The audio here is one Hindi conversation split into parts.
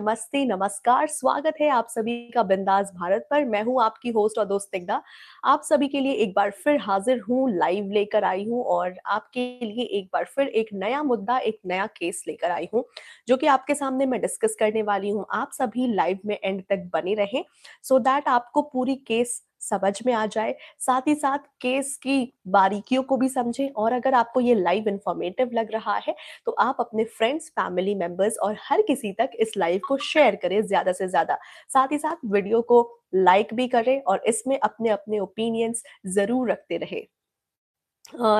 नमस्ते, नमस्कार, स्वागत है आप सभी का बिंदास भारत पर। मैं हूँ आपकी होस्ट और दोस्त तिग्दा। आप सभी के लिए एक बार फिर हाज़िर हूँ, लाइव लेकर आई हूँ और आपके लिए एक बार फिर एक नया मुद्दा, एक नया केस लेकर आई हूँ, जो कि आपके सामने मैं डिस्कस करने वाली हूँ। आप सभी लाइव में एंड तक बने रहें, सो दैट आपको पूरी केस समझ में आ जाए, साथ ही साथ केस की बारीकियों को भी समझें और अगर आपको ये लाइव इन्फॉर्मेटिव लग रहा है, तो आप अपने फ्रेंड्स, फैमिली मेंबर्स और हर किसी तक इस लाइव को शेयर करें ज़्यादा से ज़्यादा। साथ ही साथ वीडियो को लाइक भी करें और इसमें अपने-अपने ओपिनियंस ज़रूर रखते रहें।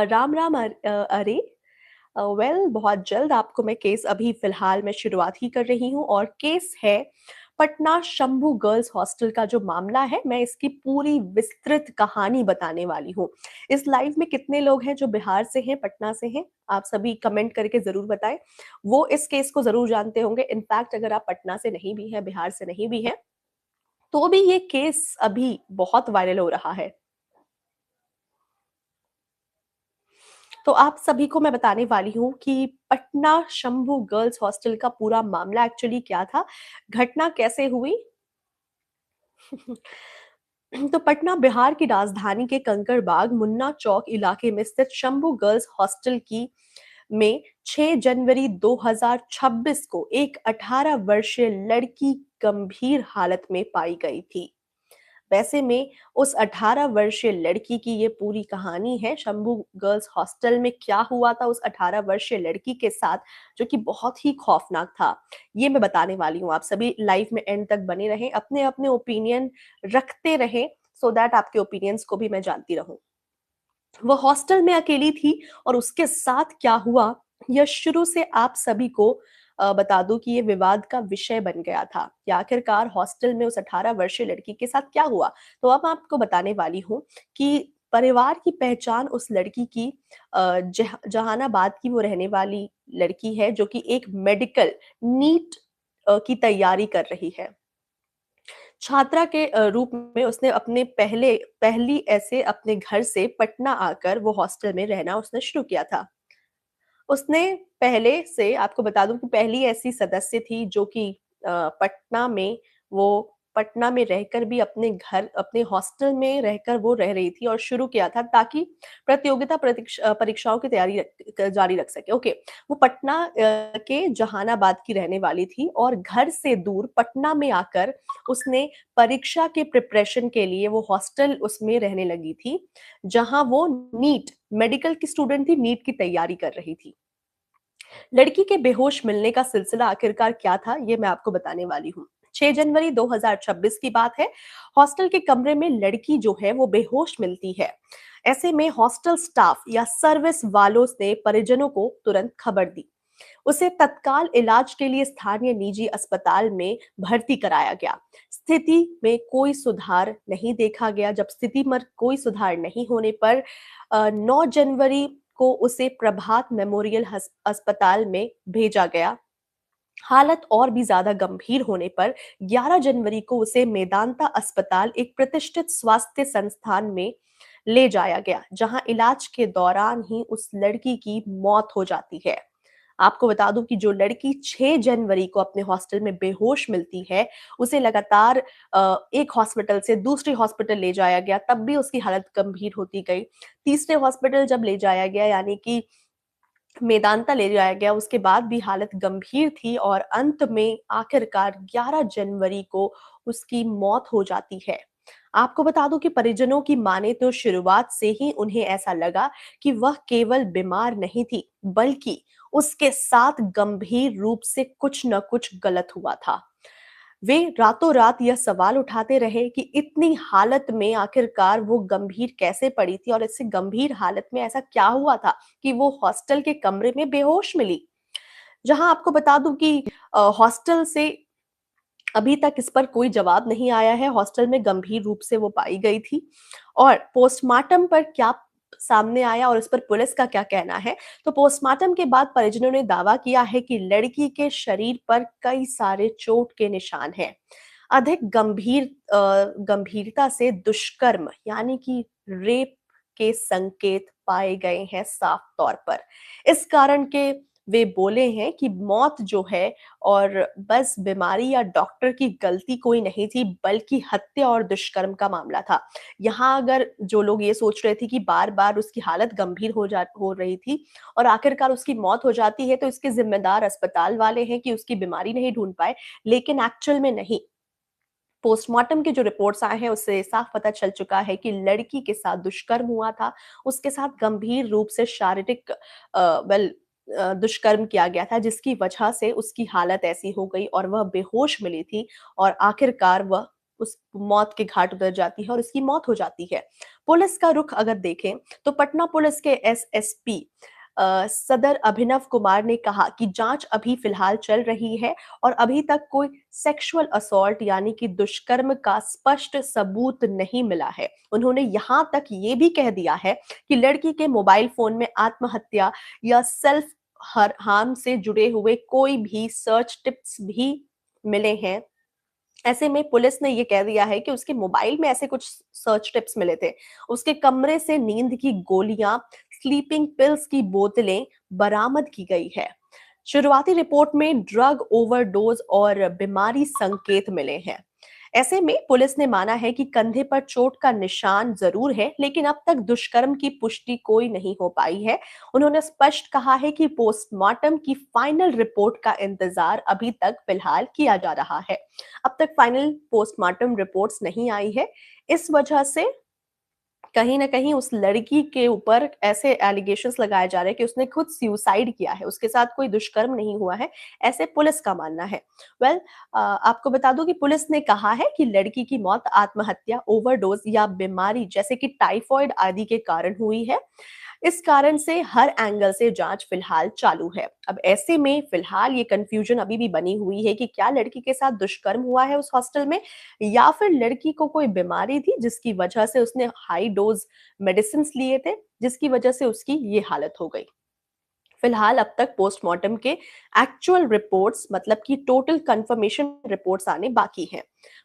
राम राम अरे वेल बहुत जल्द आपको मैं केस अभी फ़िलहाल मैं शुरुआत ही कर रही हूँ और केस है पटना शंभू गर्ल्स हॉस्टल का जो मामला है, मैं इसकी पूरी विस्तृत कहानी बताने वाली हूँ। इस लाइव में कितने लोग हैं जो बिहार से हैं, पटना से हैं? आप सभी कमेंट करके ज़रूर बताएँ। वो इस केस को ज़रूर जानते होंगे। इनफैक्ट अगर आप पटना से नहीं भी हैं, बिहार से नहीं भी हैं, तो भी ये केस अभी बहुत वायरल हो रहा है। तो आप सभी को मैं बताने वाली हूँ कि पटना शंभू गर्ल्स हॉस्टल का पूरा मामला एक्चुअली क्या था, घटना कैसे हुई? तो पटना बिहार की राजधानी के कंकड़बाग मुन्ना चौक इलाके में स्थित शंभू गर्ल्स हॉस्टल की में 6 जनवरी 2026 को एक 18 वर्षीय लड़की गंभीर हालत में पाई गई थी। वैसे में उस 18 वर्षीय लड़की की ये पूरी कहानी है, शंभू गर्ल्स हॉस्टल में क्या हुआ था उस 18 वर्षीय लड़की के साथ, जो कि बहुत ही खौफनाक था। ये मैं बताने वाली हूँ, आप सभी लाइव में एंड तक बने रहें, अपने-अपने ओपिनियन रखते रहें, सो दैट आपके ओपिनियंस को भी मैं जानती रहूँ। वो हॉस्टल में अकेली थी और उसके साथ क्या हुआ, यह शुरू से आप सभी को बता दूं कि ये विवाद का विषय बन गया था कि आखिरकार हॉस्टल में उस 18 वर्षीय लड़की के साथ क्या हुआ। तो अब मैं आपको बताने वाली हूँ कि परिवार की पहचान उस लड़की की जहानाबाद की वो रहने वाली लड़की है जो कि एक मेडिकल नीट की तैयारी कर रही है। छात्रा के रूप में उसने अपने पहली ऐसे अपने घर से पटना आकर वो हॉस्टल में रहना उसने शुरू किया था। उसने पहले से आपको बता दूँ कि पहली ऐसी सदस्य थी जो कि पटना में वो पटना में रहकर भी अपने घर अपने हॉस्टल में रहकर वो रह रही थी और शुरू किया था ताकि प्रतियोगिता परीक्षाओं की तैयारी जारी रख सके। ओके, वो पटना के जहानाबाद की रहने वाली थी और घर से दूर पटना में आकर उसने परीक्षा के प्रिपरेशन के लिए वो हॉस्टल उसमें रहने लगी थी, जहाँ वो नीट मेडिकल की स्टूडेंट थी, नीट की तैयारी कर रही थी। लड़की के बेहोश मिलने का सिलसिला आखिरकार क्या था, ये मैं आपको बताने वाली हूँ। 6 जनवरी 2026 की बात है। हॉस्टल के कमरे में लड़की जो है वो बेहोश मिलती है। ऐसे में हॉस्टल स्टाफ या सर्विस वालों ने परिजनों को तुरंत खबर दी। उसे तत्काल इलाज के लिए स्थानीय निजी अस्पताल में भर्ती कराया गया। स्थिति में कोई सुधार नहीं देखा गया। जब स्थिति में कोई सुधार नहीं होने पर 9 जनवरी को उसे प्रभात मेमोरियल अस्पताल में भेजा गया। हालत और भी ज्यादा गंभीर होने पर 11 जनवरी को उसे मेदांता अस्पताल, एक प्रतिष्ठित स्वास्थ्य संस्थान में ले जाया गया, जहां इलाज के दौरान ही उस लड़की की मौत हो जाती है। आपको बता दूं कि जो लड़की 6 जनवरी को अपने हॉस्टल में बेहोश मिलती है, उसे लगातार एक हॉस्पिटल से दूसरे हॉस्पिटल ले जाया गया, तब भी उसकी हालत गंभीर होती गई। तीसरे हॉस्पिटल जब ले जाया गया यानी कि मेदांता ले जाया गया, उसके बाद भी हालत गंभीर थी और अंत में आखिरकार 11 जनवरी को उसकी मौत हो जाती है। आपको बता दूं कि परिजनों की माने तो शुरुआत से ही उन्हें ऐसा लगा कि वह केवल बीमार नहीं थी, बल्कि उसके साथ गंभीर रूप से कुछ न कुछ गलत हुआ था। वे रातों रात यह सवाल उठाते रहे कि इतनी हालत में आखिरकार वो गंभीर कैसे पड़ी थी और इससे गंभीर हालत में ऐसा क्या हुआ था कि वो हॉस्टल के कमरे में बेहोश मिली। जहां आपको बता दूं कि हॉस्टल से अभी तक इस पर कोई जवाब नहीं आया है, हॉस्टल में गंभीर रूप से वो पाई गई थी और पोस्टमार्टम पर क्या सामने आया और इस पर पुलिस का क्या कहना है, तो पोस्टमार्टम के बाद परिजनों ने दावा किया है कि लड़की के शरीर पर कई सारे चोट के निशान हैं। अधिक गंभीरता से दुष्कर्म यानी कि रेप के संकेत पाए गए हैं साफ तौर पर। इस कारण के वे बोले हैं कि मौत जो है और बस बीमारी या डॉक्टर की गलती कोई नहीं थी, बल्कि हत्या और दुष्कर्म का मामला था। यहाँ अगर जो लोग ये सोच रहे थे कि बार-बार उसकी हालत गंभीर हो रही थी और आखिरकार उसकी मौत हो जाती है, तो इसके ज़िम्मेदार अस्पताल वाले हैं कि उसकी बीमारी नहीं ढूँढ पाए, लेकिन एक्चुअल में नहीं। पोस्टमार्टम के जो रिपोर्ट्स आए हैं उससे साफ पता चल चुका है कि लड़की के साथ दुष्कर्म हुआ था, उसके साथ गंभीर रूप से शारीरिक दुष्कर्म किया गया था जिसकी वजह से उसकी हालत ऐसी हो गई और वह बेहोश मिली थी और आखिरकार वह उस मौत के घाट उतर जाती है और उसकी मौत हो जाती है। पुलिस का रुख अगर देखें तो पटना पुलिस के एसएसपी सदर अभिनव कुमार ने कहा कि जांच अभी फिलहाल चल रही है और अभी तक कोई सेक्सुअल असॉल्ट यानी कि दुष्कर्म का स्पष्ट सबूत नहीं मिला है। उन्होंने यहाँ तक ये भी कह दिया है कि लड़की के मोबाइल फोन में आत्महत्या या सेल्फ हार्म से जुड़े हुए कोई भी सर्च टिप्स भी मिले हैं। ऐसे में पुलिस ने ये कह दिया है कि उसके मोबाइल में ऐसे कुछ सर्च टिप्स मिले थे। उसके कमरे से नींद की गोलियां, स्लीपिंग पिल्स की बोतलें बरामद की गई है। शुरुआती रिपोर्ट में ड्रग ओवरडोज और बीमारी संकेत मिले हैं। ऐसे में पुलिस ने माना है कि कंधे पर चोट का निशान जरूर है, लेकिन अब तक दुष्कर्म की पुष्टि कोई नहीं हो पाई है। उन्होंने स्पष्ट कहा है कि पोस्टमार्टम की फाइनल रिपोर्ट का इंतजार अभी तक फिलहाल किया जा रहा है। अब तक फाइनल पोस्टमार्टम रिपोर्ट्स नहीं आई है। इस वजह से कहीं न कहीं उस लड़की के ऊपर ऐसे एलिगेशंस लगाए जा रहे हैं कि उसने खुद सुसाइड किया है, उसके साथ कोई दुष्कर्म नहीं हुआ है, ऐसे पुलिस का मानना है। आपको बता दूँ कि पुलिस ने कहा है कि लड़की की मौत आत्महत्या, ओवरडोज़ या बीमारी जैसे कि टाइफॉइड आदि के कारण हुई है। इस कारण से हर एंगल से जांच फिलहाल चालू है। अब ऐसे में फिलहाल ये कन्फ्यूजन अभी भी बनी हुई है कि क्या लड़की के साथ दुष्कर्म हुआ है उस हॉस्टल में या फिर लड़की को कोई बीमारी थी जिसकी वजह से उसने हाई डोज मेडिसिन्स लिए थे, जिसकी वजह से उसकी ये हालत हो गई। फिलहाल अब तक पोस्टमार्टम के एक्चुअल रिपोर्ट्स मतलब कि टोटल कंफर्मेशन रिपोर्ट्स आने बाकी हैं।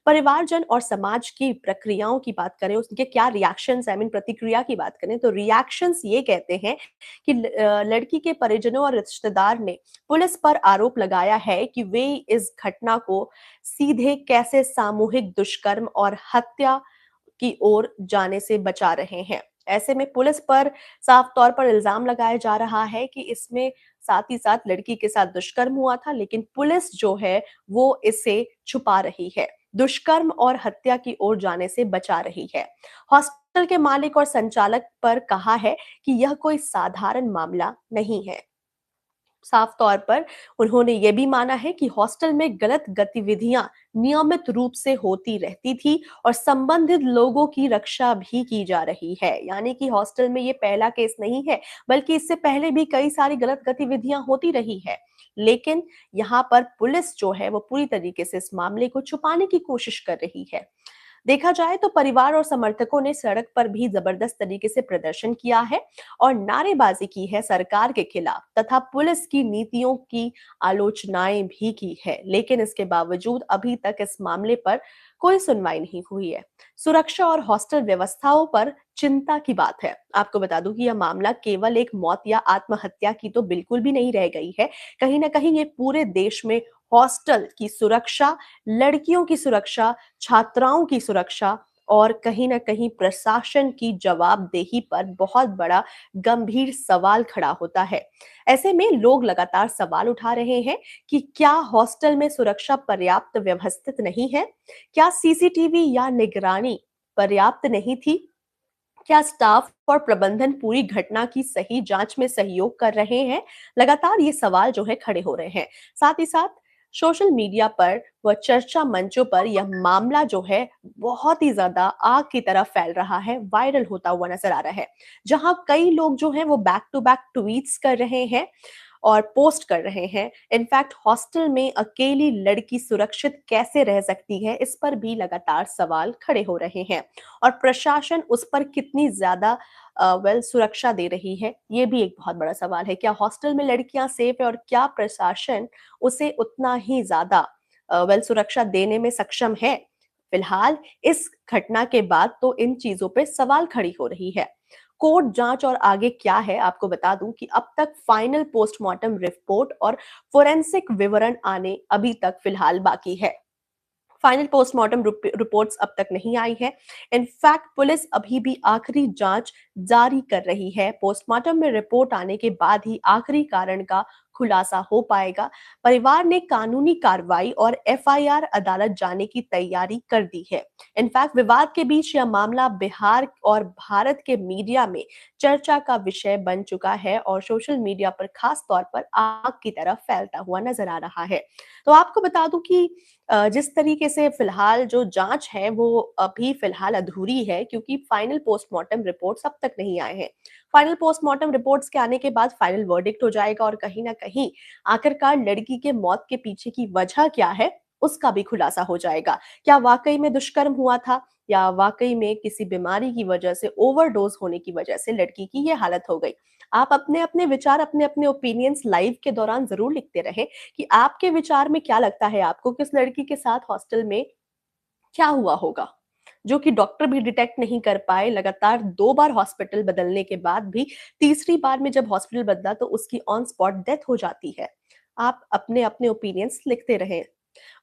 परिवारजन और समाज की प्रक्रियाओं की बात करें, उसके क्या रिएक्शंस आई मीन प्रतिक्रिया की बात करें तो रिएक्शंस ये कहते हैं कि लड़की के परिजनों और रिश्तेदार ने पुलिस पर आरोप लगाया है कि वे इस घटना को सीधे कैसे सामूहिक दुष्कर्म और हत्या की ओर जाने से बचा रहे हैं। ऐसे में पुलिस पर साफ तौर पर इल्ज़ाम लगाया जा रहा है कि इसमें साथ ही साथ लड़की के साथ दुष्कर्म हुआ था, लेकिन पुलिस जो है वो इसे छुपा रही है। दुष्कर्म और हत्या की ओर जाने से बचा रही है। हॉस्टल के मालिक और संचालक पर कहा है कि यह कोई साधारण मामला नहीं है। साफ तौर पर उन्होंने ये भी माना है कि हॉस्टल में गलत गतिविधियां नियमित रूप से होती रहती थी और संबंधित लोगों की रक्षा भी की जा रही है। यानी कि हॉस्टल में ये पहला केस नहीं है, बल्कि इससे पहले भी कई सारी गलत गतिविधियां होती रही है। लेकिन यहाँ पर पुलिस जो है वो पूरी तरीके से इस मामले को छुपाने की कोशिश कर रही है। देखा जाए तो परिवार और समर्थकों ने सड़क पर भी जबरदस्त तरीके से प्रदर्शन किया है और नारेबाजी की है सरकार के खिलाफ तथा पुलिस की नीतियों की आलोचनाएं भी की है, लेकिन इसके बावजूद अभी तक इस मामले पर कोई सुनवाई नहीं हुई है। सुरक्षा और हॉस्टल व्यवस्थाओं पर चिंता की बात है। आपको बता दूं कि यह मामला केवल एक मौत या आत्महत्या की तो बिल्कुल भी नहीं रह गई है। कहीं ना कहीं ये पूरे देश में हॉस्टल की सुरक्षा, लड़कियों की सुरक्षा, छात्राओं की सुरक्षा और कहीं न कहीं प्रशासन की जवाबदेही पर बहुत बड़ा गंभीर सवाल खड़ा होता है। ऐसे में लोग लगातार सवाल उठा रहे हैं कि क्या हॉस्टल में सुरक्षा पर्याप्त व्यवस्थित नहीं है? क्या सीसीटीवी या निगरानी पर्याप्त नहीं थी? क्या स्टाफ और प्रबंधन पूरी घटना की सही जांच में सहयोग कर रहे हैं? लगातार ये सवाल जो है खड़े हो रहे हैं। साथ ही साथ सोशल मीडिया पर व चर्चा मंचों पर यह मामला जो है बहुत ही ज्यादा आग की तरह फैल रहा है, वायरल होता हुआ नजर आ रहा है। जहां कई लोग जो हैं वो बैक टू बैक ट्वीट्स कर रहे हैं और पोस्ट कर रहे हैं। इनफैक्ट हॉस्टल में अकेली लड़की सुरक्षित कैसे रह सकती है, इस पर भी लगातार सवाल खड़े हो रहे हैं और प्रशासन उस पर कितनी ज्यादा सुरक्षा दे रही है, ये भी एक बहुत बड़ा सवाल है। क्या हॉस्टल में लड़कियां सेफ है और क्या प्रशासन उसे उतना ही ज्यादा सुरक्षा देने में सक्षम है? फिलहाल इस घटना के बाद तो इन चीजों पे सवाल खड़ी हो रही है। कोर्ट जांच और आगे क्या है, आपको बता दूं कि अब तक फाइनल पोस्टमार्टम रिपोर्ट और फोरेंसिक विवरण आने अभी तक फिलहाल बाकी है। फाइनल पोस्टमार्टम रिपोर्ट्स अब तक नहीं आई है। इनफैक्ट पुलिस अभी भी आखिरी जांच जारी कर रही है। पोस्टमार्टम में रिपोर्ट आने के बाद ही आखिरी कारण का खुलासा हो पाएगा। परिवार ने कानूनी कार्रवाई और एफआईआर अदालत जाने की तैयारी कर दी है। इनफैक्ट विवाद के बीच यह मामला बिहार और भारत के मीडिया में चर्चा का विषय बन चुका है और सोशल मीडिया पर खास तौर पर आग की तरह फैलता हुआ नजर आ रहा है। तो आपको बता दूं कि जिस तरीके से फिलहाल जो जांच है वो अभी फिलहाल अधूरी है, क्योंकि फाइनल पोस्टमार्टम रिपोर्ट्स अब तक नहीं आए हैं। फाइनल पोस्टमार्टम रिपोर्ट्स के आने के बाद फाइनल वर्डिक्ट हो जाएगा और कहीं ना कहीं आखिरकार लड़की के मौत के पीछे की वजह क्या है उसका भी खुलासा हो जाएगा। क्या वाकई में दुष्कर्म हुआ था या वाकई में किसी बीमारी की वजह से, ओवरडोज होने की वजह से लड़की की ये हालत हो गई। आप अपने अपने विचार, अपने अपने ओपिनियंस लाइव के दौरान जरूर लिखते रहे कि आपके विचार में क्या लगता है आपको किस लड़की के साथ हॉस्टल में क्या हुआ होगा, जो कि डॉक्टर भी डिटेक्ट नहीं कर पाए। लगातार 2 बार हॉस्पिटल बदलने के बाद भी तीसरी बार में जब हॉस्पिटल बदला तो उसकी ऑन स्पॉट डेथ हो जाती है। आप अपने अपने ओपिनियंस लिखते रहें।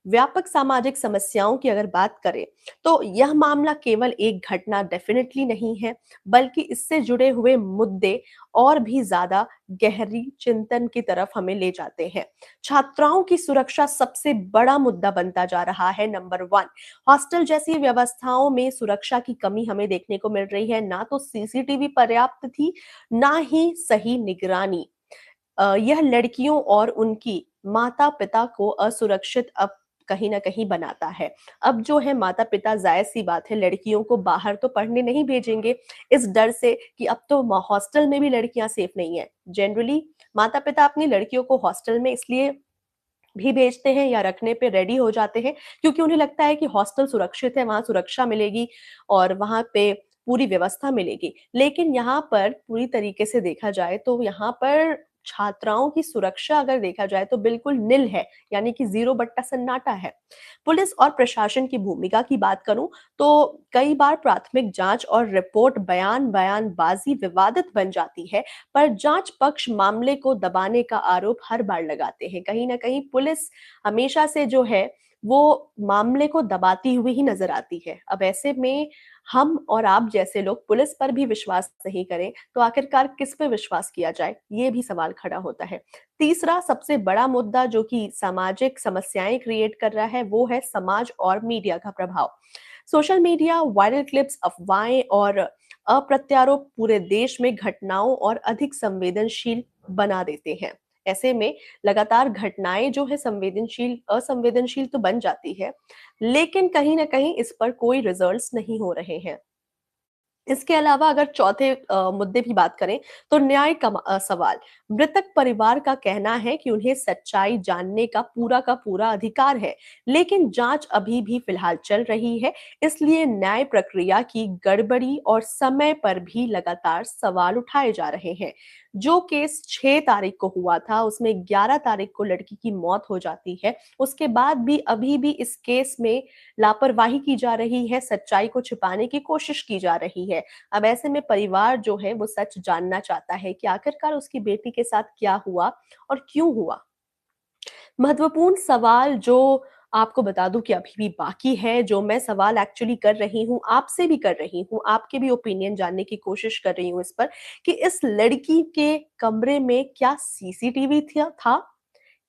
व्यापक सामाजिक समस्याओं की अगर बात करें तो यह मामला केवल एक घटना डेफिनेटली नहीं है, बल्कि इससे जुड़े हुए मुद्दे और भी ज्यादा गहरी चिंतन की तरफ हमें ले जाते हैं। छात्राओं की सुरक्षा सबसे बड़ा मुद्दा बनता जा रहा है। नंबर 1, हॉस्टल जैसी व्यवस्थाओं में सुरक्षा की कमी हमें देखने को मिल रही है। ना तो सीसीटीवी पर्याप्त थी, ना ही सही निगरानी। यह लड़कियों और उनकी माता-पिता को असुरक्षित अब कहीं न कहीं बनाता है। अब जो है माता-पिता, ज़ाहिर-सी बात है, लड़कियों को बाहर तो पढ़ने नहीं भेजेंगे, इस डर से कि अब तो म हॉस्टल में भी लड़कियाँ सेफ नहीं हैं। जनरली माता-पिता अपनी लड़कियों को हॉस्टल में इसलिए भी भेजते हैं या रखने पे रेडी हो जाते हैं क्योंकि उन्हें लगता है कि हॉस्टल सुरक्षित है, वहाँ सुरक्षा मिलेगी और वहाँ पे पूरी व्यवस्था मिलेगी। लेकिन यहाँ पर पूरी तरीके से देखा जाए तो यहाँ पर छात्राओं की सुरक्षा अगर देखा जाए तो बिल्कुल निल है, यानी कि ज़ीरो बट्टा सन्नाटा है। पुलिस और प्रशासन की भूमिका की बात करूँ तो कई बार प्राथमिक जाँच और रिपोर्ट बयानबाज़ी विवादित बन जाती है, पर जांच पक्ष मामले को दबाने का आरोप हर बार लगाते हैं। कहीं न कहीं पुलिस हमेशा से जो है वो मामले को दबाती हुई ही नज़र आती है। अब ऐसे में हम और आप जैसे लोग पुलिस पर भी विश्वास नहीं करें, तो आखिरकार किस पे विश्वास किया जाए? ये भी सवाल खड़ा होता है। तीसरा सबसे बड़ा मुद्दा जो कि सामाजिक समस्याएँ क्रिएट कर रहा है, वो है समाज और मीडिया का प्रभाव। सोशल मीडिया, वायरल क्लिप्स, अफवाहें और अप्रत्यारोप पूरे देश में घटनाओं और अधिक संवेदनशील बना देते हैं। ऐसे में लगातार घटनाएं जो है असंवेदनशील तो बन जाती है, लेकिन कहीं ना कहीं इस पर कोई रिजल्ट्स नहीं हो रहे हैं। इसके अलावा अगर चौथे मुद्दे की बात करें तो न्याय का सवाल। मृतक परिवार का कहना है कि उन्हें सच्चाई जानने का पूरा अधिकार है, लेकिन जांच अभी भी फिलहाल चल रही है। इसलिए न्याय प्रक्रिया की गड़बड़ी और समय पर भी लगातार सवाल उठाए जा रहे हैं। जो केस 6 तारीख को हुआ था उसमें 11 तारीख को लड़की की मौत हो जाती है। उसके बाद भी अभी भी इस केस में लापरवाही की जा रही है, सच्चाई को छिपाने की कोशिश की जा रही है। अब ऐसे में परिवार जो है वो सच जानना चाहता है कि आखिरकार उसकी बेटी के साथ क्या हुआ और क्यों हुआ। महत्वपूर्ण सवाल जो आपको बता दूं कि अभी भी बाकी है, जो मैं सवाल एक्चुअली कर रही हूँ, आपसे भी कर रही हूँ, आपके भी ओपिनियन जानने की कोशिश कर रही हूँ इस पर कि इस लड़की के कमरे में क्या सीसीटीवी था?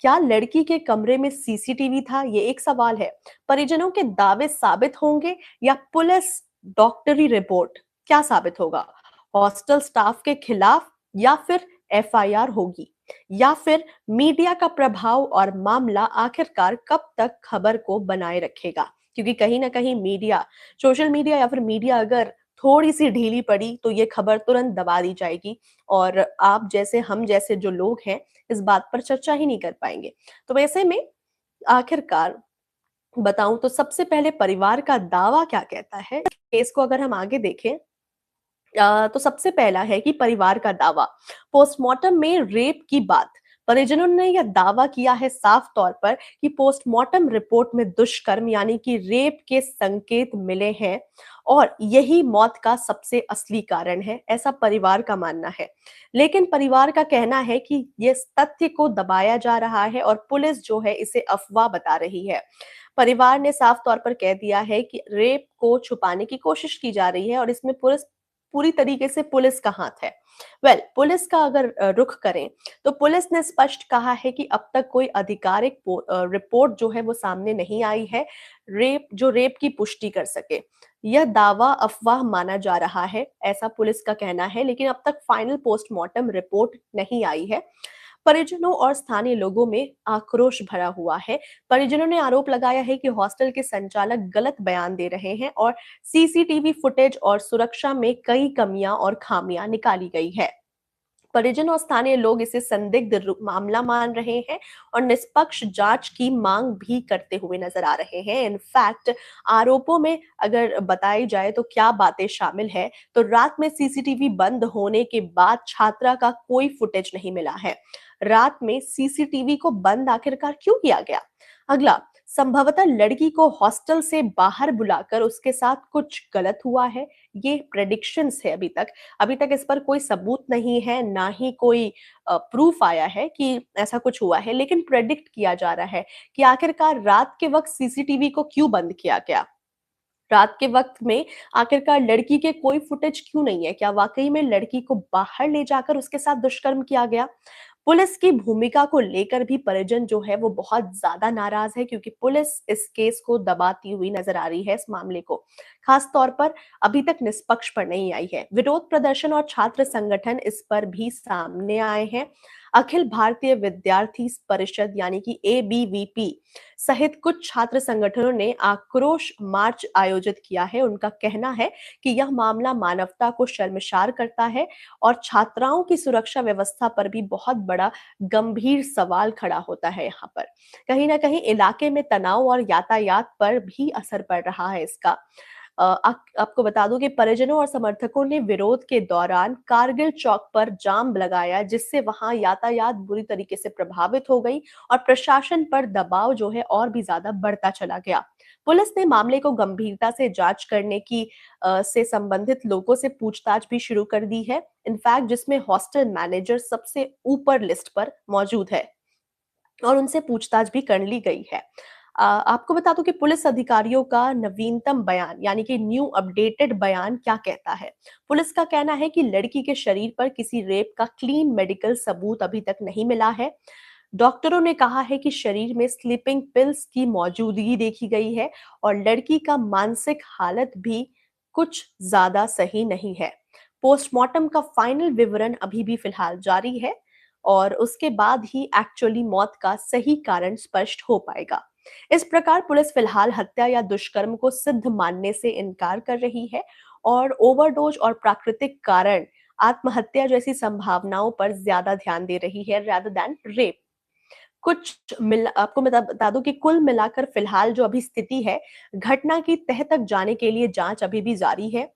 क्या लड़की के कमरे में सीसीटीवी था? ये एक सवाल है। परिजनों के दावे साबित होंगे या पुलिस डॉक्टरी रिपोर्ट क्या साबित होगा? हॉस्टल स्टाफ के खिलाफ या फिर एफआईआर होगी? या फिर मीडिया का प्रभाव और मामला आखिरकार कब तक खबर को बनाए रखेगा? क्योंकि कहीं न कहीं मीडिया, सोशल मीडिया या फिर मीडिया अगर थोड़ी-सी ढीली पड़ी तो ये खबर तुरंत दबा दी जाएगी और आप जैसे, हम जैसे जो लोग हैं इस बात पर चर्चा ही नहीं कर पाएँगे। तो वैसे में आखिरकार बताऊँ तो सबसे पहले परिवार का दावा क्या कहता है? केस को अगर हम आगे देखें तो सबसे पहला है कि परिवार का दावा। पोस्टमार्टम में रेप की बात। परिजनों ने यह दावा किया है साफ तौर पर कि पोस्टमार्टम रिपोर्ट में दुष्कर्म यानी कि रेप के संकेत मिले हैं और यही मौत का सबसे असली कारण है, ऐसा परिवार का मानना है। लेकिन परिवार का कहना है कि ये तथ्य को दबाया जा रहा है और पुलिस जो है इसे अफवाह बता रही है। परिवार ने साफ तौर पर कह दिया है कि रेप को छुपाने की कोशिश की जा रही है और इसमें पूरी तरीके से पुलिस का हाथ है। पुलिस का अगर रुख करें तो पुलिस ने स्पष्ट कहा है कि अब तक कोई आधिकारिक रिपोर्ट जो है वो सामने नहीं आई है रेप की पुष्टि कर सके। यह दावा अफवाह माना जा रहा है, ऐसा पुलिस का कहना है, लेकिन अब तक फाइनल पोस्टमार्टम रिपोर्ट नहीं आई है। परिजनों और स्थानीय लोगों में आक्रोश भरा हुआ है। परिजनों ने आरोप लगाया है कि हॉस्टल के संचालक गलत बयान दे रहे हैं और सीसीटीवी फुटेज और सुरक्षा में कई कमियां और खामियां निकाली गई है। परिजन और स्थानीय लोग इसे संदिग्ध मामला मान रहे हैं और निष्पक्ष जांच की मांग भी करते हुए नजर आ रहे हैं। इनफैक्ट आरोपों में अगर बताई जाए तो क्या बातें शामिल है, तो रात में सीसीटीवी बंद होने के बाद छात्रा का कोई फुटेज नहीं मिला है। रात में सीसीटीवी को बंद आखिरकार क्यों किया गया? अगला, संभवतः लड़की को हॉस्टल से बाहर बुलाकर उसके साथ कुछ गलत हुआ है। ये प्रेडिक्शंस है अभी तक इस पर कोई सबूत नहीं है, ना ही कोई प्रूफ आया है कि ऐसा कुछ हुआ है, लेकिन प्रेडिक्ट किया जा रहा है कि आखिरकार रात के वक्त सीसीटीवी को क्यों बंद किया गया। रात के वक्त में आखिरकार लड़की के कोई फुटेज क्यों नहीं है? क्या वाकई में लड़की को बाहर ले जाकर उसके साथ दुष्कर्म किया गया? पुलिस की भूमिका को लेकर भी परिजन जो है वो बहुत ज्यादा नाराज है, क्योंकि पुलिस इस केस को दबाती हुई नजर आ रही है। इस मामले को खास तौर पर अभी तक निष्पक्ष पर नहीं आई है। विरोध प्रदर्शन और छात्र संगठन इस पर भी सामने आए हैं। अखिल भारतीय विद्यार्थी परिषद यानी कि एबीवीपी सहित कुछ छात्र संगठनों ने आक्रोश मार्च आयोजित किया है। उनका कहना है कि यह मामला मानवता को शर्मसार करता है और छात्राओं की सुरक्षा व्यवस्था पर भी बहुत बड़ा गंभीर सवाल खड़ा होता है। यहाँ पर कहीं ना कहीं इलाके में तनाव और यातायात पर भी असर पड़ रहा है इसका। आपको बता दूं कि परिजनों और समर्थकों ने विरोध के दौरान कारगिल चौक पर जाम लगाया, जिससे वहां यातायात बुरी तरीके से प्रभावित हो गई और प्रशासन पर दबाव जो है और भी ज्यादा बढ़ता चला गया। पुलिस ने मामले को गंभीरता से जांच करने की से संबंधित लोगों से पूछताछ भी शुरू कर दी है। इनफैक्ट जिसमें हॉस्टल मैनेजर सबसे ऊपर लिस्ट पर मौजूद है और उनसे पूछताछ भी कर ली गई है। आपको बता दूं कि पुलिस अधिकारियों का नवीनतम बयान यानी कि न्यू अपडेटेड बयान क्या कहता है। पुलिस का कहना है कि लड़की के शरीर पर किसी रेप का क्लीन मेडिकल सबूत अभी तक नहीं मिला है। डॉक्टरों ने कहा है कि शरीर में स्लीपिंग पिल्स की मौजूदगी देखी गई है और लड़की का मानसिक हालत भी कुछ ज्यादा सही नहीं है। पोस्टमार्टम का फाइनल विवरण अभी भी फिलहाल जारी है और उसके बाद ही एक्चुअली मौत का सही कारण स्पष्ट हो पाएगा। इस प्रकार पुलिस फिलहाल हत्या या दुष्कर्म को सिद्ध मानने से इनकार कर रही है और ओवरडोज और प्राकृतिक कारण आत्महत्या जैसी संभावनाओं पर ज्यादा ध्यान दे रही है rather than रेप। आपको मैं बता दूं कि कुल मिलाकर फिलहाल जो अभी स्थिति है, घटना की तह तक जाने के लिए जांच अभी भी जारी है।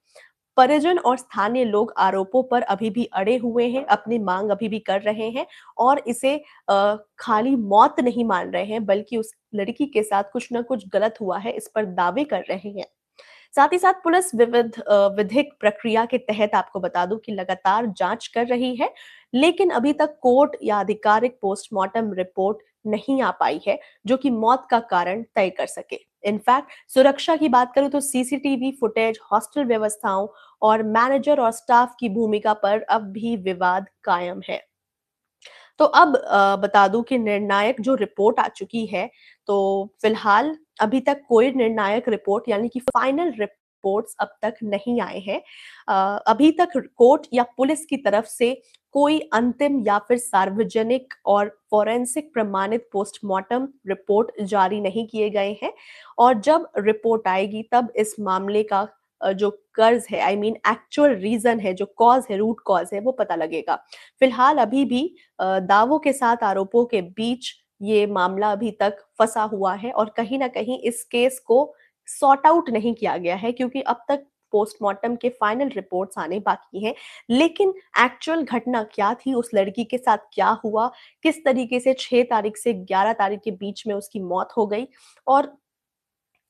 परिजन और स्थानीय लोग आरोपों पर अभी भी अड़े हुए हैं, अपनी मांग अभी भी कर रहे हैं और इसे खाली मौत नहीं मान रहे हैं, बल्कि उस लड़की के साथ कुछ ना कुछ गलत हुआ है, इस पर दावे कर रहे हैं। साथ ही साथ पुलिस विधिक प्रक्रिया के तहत आपको बता दूं कि लगातार जांच कर रही है, लेकिन अभी तक कोर्ट या आधिकारिक पोस्टमार्टम रिपोर्ट नहीं आ पाई है जो कि मौत का कारण तय कर सके। इनफैक्ट सुरक्षा की बात करूं तो सीसीटीवी फुटेज, हॉस्टल व्यवस्थाओं और मैनेजर और स्टाफ की भूमिका पर अब भी विवाद कायम है। तो अब बता दूं कि निर्णायक जो रिपोर्ट आ चुकी है, तो फिलहाल अभी तक कोई निर्णायक रिपोर्ट यानी कि फाइनल रिपोर्ट्स अब तक नहीं आए हैं। अभी तक कोर्ट या पुलिस की तरफ से कोई अंतिम या फिर सार्वजनिक और फोरेंसिक प्रमाणित पोस्टमार्टम रिपोर्ट जारी नहीं किए गए हैं और जब रिपोर्ट आएगी तब इस मामले का जो कर्ज है, आई मीन एक्चुअल रीजन है, जो कॉज है, रूट कॉज है, वो पता लगेगा। फिलहाल अभी भी दावों के साथ आरोपों के बीच ये मामला अभी तक फंसा हुआ है और कहीं ना कहीं इस केस को सॉर्ट आउट नहीं किया गया है, क्योंकि अब तक पोस्टमार्टम के फाइनल रिपोर्ट्स आने बाकी हैं। लेकिन एक्चुअल घटना क्या थी, उस लड़की के साथ क्या हुआ, किस तरीके से 6 तारीख से 11 तारीख के बीच में उसकी मौत हो गई और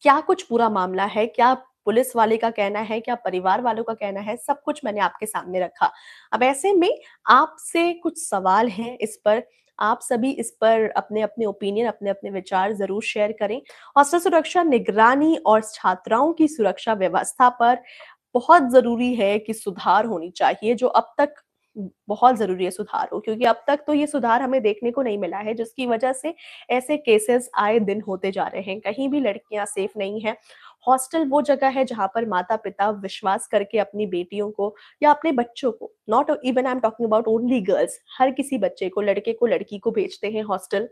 क्या कुछ पूरा मामला है, क्या पुलिस वाले का कहना है, क्या परिवार वालों का कहना है, सब कुछ मैंने आपके सामने रखा। अब ऐसे में आपसे कुछ सवाल हैं इस पर, आप सभी इस पर अपने-अपने ओपिनियन, अपने-अपने विचार ज़रूर शेयर करें। हॉस्टल सुरक्षा निगरानी और छात्राओं की सुरक्षा व्यवस्था पर बहुत ज़रूरी है कि सुधार होनी चाहिए, जो अब तक बहुत ज़रूरी है सुधार हो, क्योंकि अब तक तो ये सुधार हमें देखने को नहीं मिला है, जिसकी वजह से ऐसे केसेस आए दिन होते जा रहे हैं। कहीं भी लड़कियाँ सेफ नहीं हैं। हॉस्टल वो जगह है जहाँ पर माता-पिता विश्वास करके अपनी बेटियों को या अपने बच्चों को, not even I am talking about only girls, हर किसी बच्चे को, लड़के को, लड़की को भेजते हैं हॉस्टल।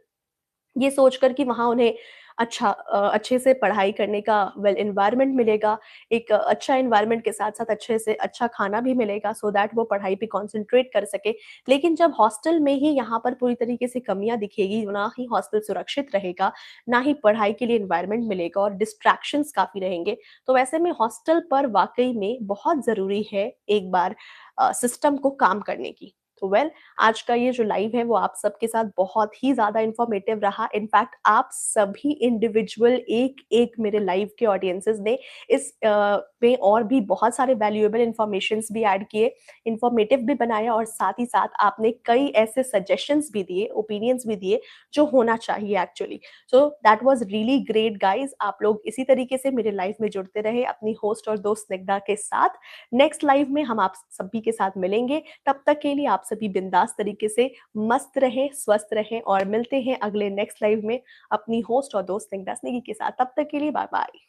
ये सोचकर कि वहाँ उन्हें अच्छे से पढ़ाई करने का वेल एनवायरनमेंट मिलेगा, एक अच्छा एनवायरनमेंट के साथ-साथ अच्छे से अच्छा खाना भी मिलेगा सो दैट वो पढ़ाई पे कॉन्संट्रेट कर सके। लेकिन जब हॉस्टल में ही यहाँ पर पूरी तरीके से कमियाँ दिखेगी, ना ही हॉस्टल सुरक्षित रहेगा, ना ही पढ़ाई के लिए एनवायरनमेंट मिलेगा और डिस्ट्रैक्शंस काफ़ी रहेंगे, तो ऐसे में हॉस्टल पर वाक़ई में बहुत ज़रूरी है एक बार सिस्टम को काम करने की। तो वेल आज का ये जो लाइव है वो आप सबके साथ बहुत ही ज़्यादा इन्फॉर्मेटिव रहा। इनफैक्ट आप सभी इंडिविजुअल एक-एक मेरे लाइव के ऑडियंसेस ने इस में और भी बहुत सारे वैल्यूएबल इन्फॉर्मेशंस भी ऐड किए, इन्फॉर्मेटिव भी बनाया और साथ ही साथ आपने कई ऐसे सजेशंस भी दिए, ओपिनियंस भी दिए जो होना चाहिए actually. So that was really great guys. आप लोग इसी तरीके से मेरे लाइव में जुड़ते रहे अपनी होस्ट और दोस्त स्निग्धा के साथ। नेक्स्ट लाइव में हम आप सभी के साथ मिलेंगे। तब तक के लिए आप सभी बिंदास तरीके से मस्त रहें, स्वस्थ रहें और मिलते हैं अगले नेक्स्ट लाइव में अपनी होस्ट और दोस्त स्निग्धा स्नेगी के साथ। तब तक के लिए बाय बाय।